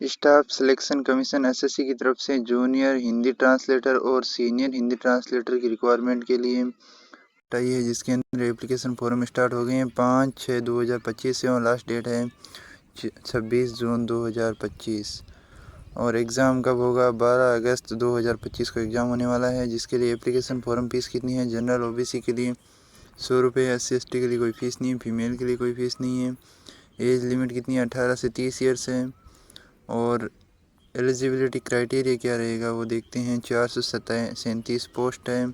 Staff selection commission SSC की तरफ से जूनियर हिंदी ट्रांसलेटर और सीनियर हिंदी ट्रांसलेटर की रिक्वायरमेंट के लिए आई है, जिसके अंदर एप्लीकेशन फॉर्म स्टार्ट हो गए हैं 5/6/2025 से और लास्ट डेट है 26 जून 2025 और एग्ज़ाम कब होगा 12 अगस्त 2025 को एग्ज़ाम होने वाला है। जिसके लिए एप्लीकेशन फॉर्म फीस कितनी है? जनरल ओबीसी के लिए 100 रुपये, SC ST के लिए कोई फ़ीस नहीं है, फीमेल के लिए कोई फ़ीस नहीं है। एज लिमिट कितनी है? 18 से 30 ईयर्स है। और एलिजिबिलिटी क्राइटेरिया क्या रहेगा वो देखते हैं। 437 पोस्ट है।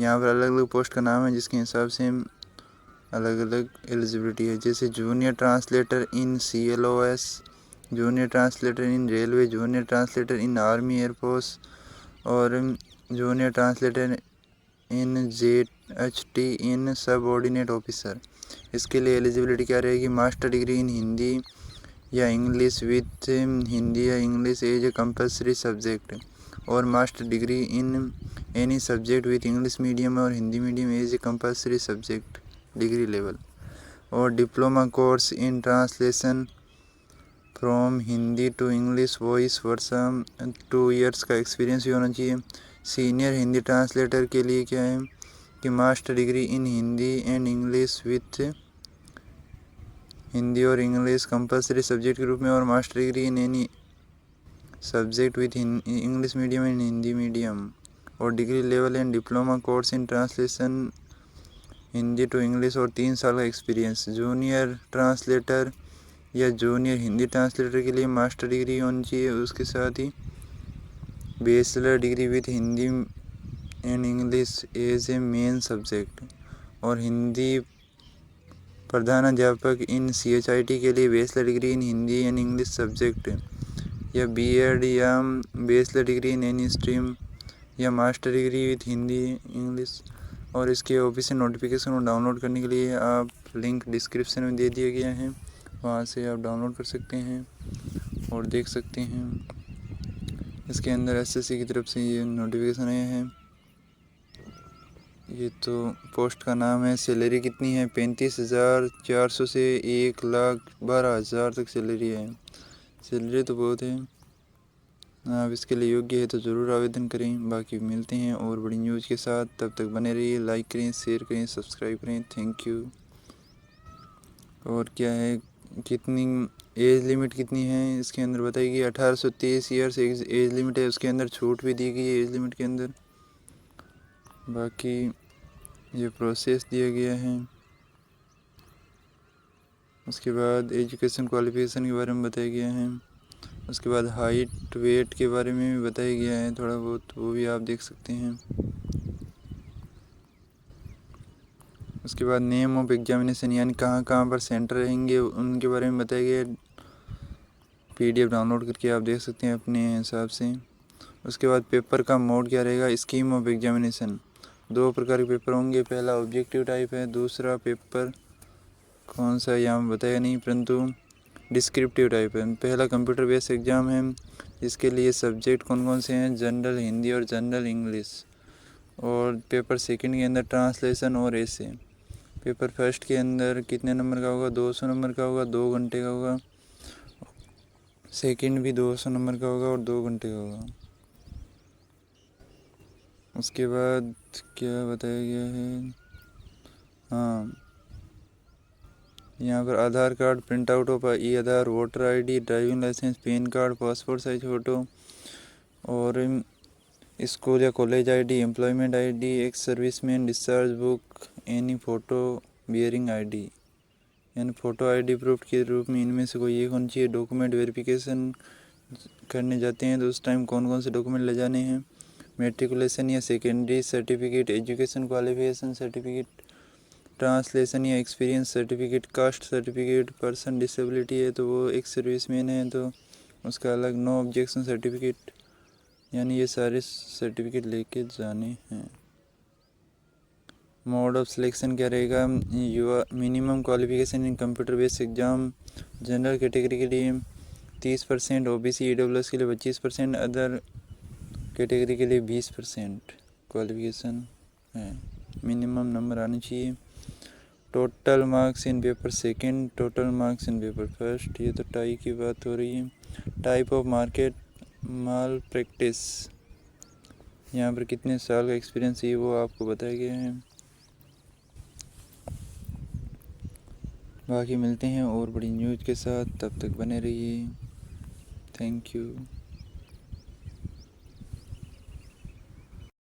यहाँ पर अलग अलग पोस्ट का नाम है जिसके हिसाब से अलग अलग एलिजिबिलिटी है, जैसे जूनियर ट्रांसलेटर इन CLOS, जूनियर ट्रांसलेटर इन रेलवे, जूनियर ट्रांसलेटर इन आर्मी एयरफोर्स और जूनियर ट्रांसलेटर इन JHT इन सब ऑर्डिनेट ऑफिसर। इसके लिए एलिजिबिलिटी क्या रहेगी? मास्टर डिग्री इन हिंदी या इंग्लिश विथ हिंदी या English as a compulsory subject और master degree in any subject with English medium और Hindi medium as a compulsory subject degree level और diploma course in translation from Hindi to English vice versa 2 years का experience भी होना चाहिए। Senior Hindi translator के लिए क्या है कि master degree in Hindi and English with Hindi और इंग्लिश कंपलसरी सब्जेक्ट के रूप में और master degree in any subject with English medium and Hindi medium और degree level and diploma course in translation Hindi to English और 3 साल का एक्सपीरियंस। जूनियर ट्रांसलेटर या जूनियर हिंदी ट्रांसलेटर के लिए मास्टर डिग्री होनी चाहिए, उसके साथ ही bachelor degree with Hindi and English as A main subject और हिंदी प्रधानाध्यापक इन CHIT के लिए bachelor degree in Hindi and English subject या BEd या bachelor degree in any stream या master degree with Hindi English. और इसके ऑफिशियल नोटिफिकेशन को डाउनलोड करने के लिए आप लिंक डिस्क्रिप्शन में दे दिया गया है, वहाँ से आप डाउनलोड कर सकते हैं और देख सकते हैं। इसके अंदर SSC की तरफ से ये नोटिफिकेशन आया है। ये तो पोस्ट का नाम है। सैलरी कितनी है? 35,400 से 1,12,000 तक सैलरी है। सैलरी तो बहुत है। आप इसके लिए योग्य है तो ज़रूर आवेदन करें। बाकी मिलते हैं और बड़ी न्यूज़ के साथ, तब तक बने रहिए। लाइक करें, शेयर करें, सब्सक्राइब करें। Thank you. और क्या है, कितनी एज लिमिट कितनी है इसके अंदर बताइए। 18 से 23 ईयर्स एज लिमिट है। उसके अंदर छूट भी दी गई है एज लिमिट के अंदर। बाकी ये प्रोसेस दिया गया है। उसके बाद एजुकेशन क्वालिफिकेशन के बारे में बताया गया है। उसके बाद हाइट वेट के बारे में भी बताया गया है थोड़ा बहुत, वो भी आप देख सकते हैं। उसके बाद नेम ऑफ एग्जामिनेशन यानी कहाँ कहाँ पर सेंटर रहेंगे उनके बारे में बताया गया है। PDF डाउनलोड करके आप देख सकते हैं अपने हिसाब से। उसके बाद पेपर का मोड क्या रहेगा। स्कीम ऑफ एग्जामिनेशन 2 प्रकार के पेपर होंगे। पहला ऑब्जेक्टिव टाइप है, दूसरा पेपर कौन सा यहाँ बताया नहीं, परंतु डिस्क्रिप्टिव टाइप है। पहला कंप्यूटर बेस्ड एग्ज़ाम है। इसके लिए सब्जेक्ट कौन कौन से हैं? जनरल हिंदी और जनरल इंग्लिश। और पेपर सेकंड के अंदर ट्रांसलेशन और ऐसे। पेपर फर्स्ट के अंदर कितने नंबर का होगा? 200 नंबर का होगा, 2 घंटे का होगा। सेकंड भी 200 नंबर का होगा और 2 घंटे का होगा। उसके बाद क्या बताया गया है, हाँ यहाँ पर Aadhaar card print out of Aadhaar, voter ID, driving licence, PAN card, passport size photo और स्कूल या college ID, employment ID, ex serviceman discharge book, any photo bearing ID यानी फ़ोटो ID प्रूफ के रूप में इनमें से कोई एक होनी चाहिए। डॉक्यूमेंट वेरिफिकेशन करने जाते हैं तो उस टाइम कौन कौन से डॉक्यूमेंट ले जाने हैं? मेट्रिकुलेशन या secondary certificate, education qualification certificate, translation या experience certificate, caste certificate, person disability है तो वो एक सर्विसमैन है तो उसका अलग, नो ऑब्जेक्शन सर्टिफिकेट, यानी ये सारे सर्टिफिकेट लेके जाने हैं। मोड ऑफ सिलेक्शन क्या रहेगा? Minimum qualification in computer based exam general category के लिए 30%, OBC EWS के लिए 25%, अदर कैटेगरी के लिए 20% क्वालिफिकेशन है। मिनिमम नंबर आने चाहिए। Total marks in paper second, total marks in paper first. ये तो टाई की बात हो रही है। Type of market mall practice, यहाँ पर कितने साल का एक्सपीरियंस है वो आपको बताया गया है। बाकी मिलते हैं और बड़ी न्यूज़ के साथ, तब तक बने रहिए। Thank you.